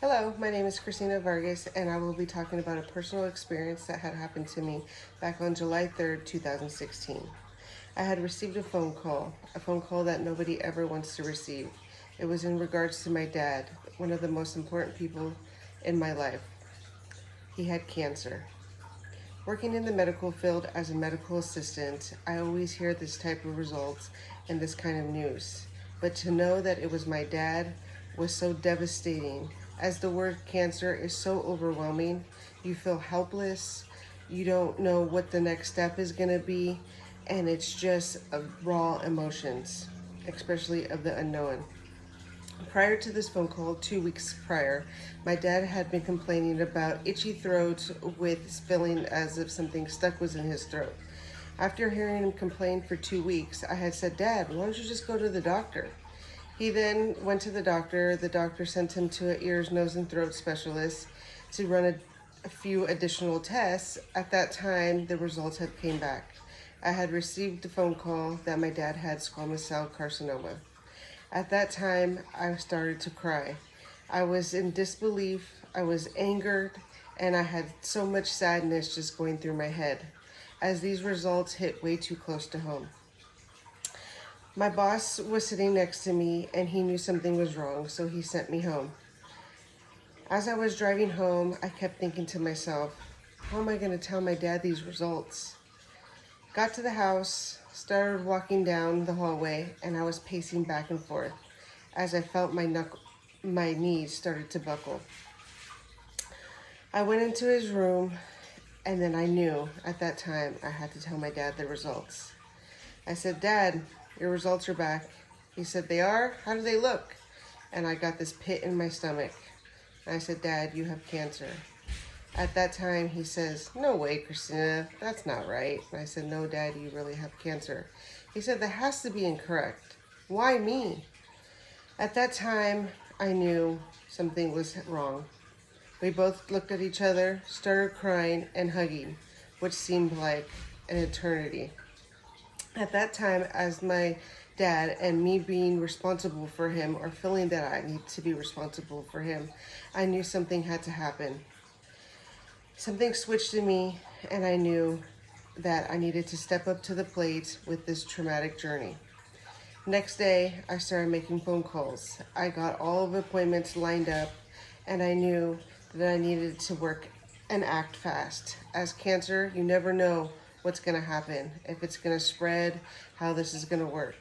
Hello, my name is Christina Vargas, and I will be talking about a personal experience that had happened to me back on July 3rd, 2016. I had received a phone call that nobody ever wants to receive. It was in regards to my dad, one of the most important people in my life. He had cancer. Working in the medical field as a medical assistant, I always hear this type of results and this kind of news. But to know that it was my dad was so devastating, as the word cancer is so overwhelming. You feel helpless, you don't know what the next step is going to be, and it's just raw emotions, especially of the unknown. Prior to this phone call, 2 weeks prior, my dad had been complaining about itchy throat with feeling as if something stuck was in his throat. After hearing him complain for 2 weeks, I had said, "Dad, why don't you just go to the doctor?" He then went to the doctor. The doctor sent him to an ears, nose, and throat specialist to run a few additional tests. At that time, the results had came back. I had received a phone call that my dad had squamous cell carcinoma. At that time, I started to cry. I was in disbelief, I was angered, and I had so much sadness just going through my head, as these results hit way too close to home. My boss was sitting next to me, and he knew something was wrong, so he sent me home. As I was driving home, I kept thinking to myself, how am I going to tell my dad these results? Got to the house, started walking down the hallway, and I was pacing back and forth as I felt my knees started to buckle. I went into his room, and then I knew at that time I had to tell my dad the results. I said, "Dad, your results are back." He said, "They are? How do they look?" And I got this pit in my stomach. I said, "Dad, you have cancer." At that time, he says, "No way, Christina, that's not right." And I said, "No, Dad, you really have cancer." He said, "That has to be incorrect. Why me?" At that time, I knew something was wrong. We both looked at each other, started crying and hugging, which seemed like an eternity. At that time, as my dad and me being responsible for him, or feeling that I need to be responsible for him, I knew something had to happen. Something switched in me, and I knew that I needed to step up to the plate with this traumatic journey. Next day, I started making phone calls. I got all of the appointments lined up, and I knew that I needed to work and act fast. As cancer, you never know what's going to happen, if it's going to spread, how this is going to work.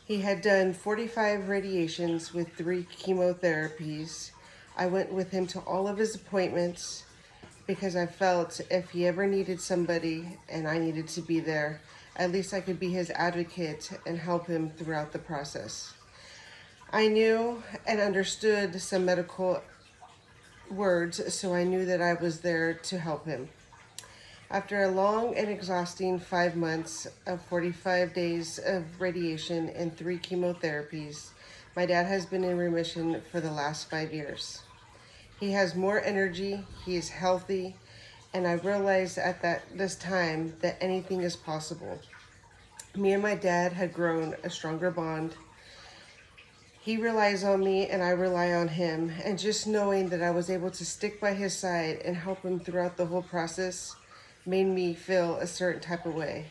He had done 45 radiations with 3 chemotherapies. I went with him to all of his appointments because I felt if he ever needed somebody and I needed to be there, at least I could be his advocate and help him throughout the process. I knew and understood some medical words, so I knew that I was there to help him. After a long and exhausting 5 months of 45 days of radiation and 3 chemotherapies, my dad has been in remission for the last 5 years. He has more energy, he is healthy, and I realized at this time that anything is possible. Me and my dad had grown a stronger bond. He relies on me and I rely on him, and just knowing that I was able to stick by his side and help him throughout the whole process made me feel a certain type of way.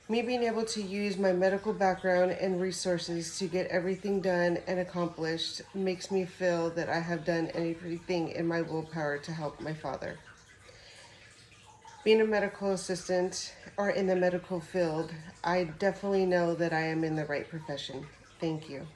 Me being able to use my medical background and resources to get everything done and accomplished makes me feel that I have done everything in my willpower to help my father. Being a medical assistant or in the medical field, I definitely know that I am in the right profession. Thank you.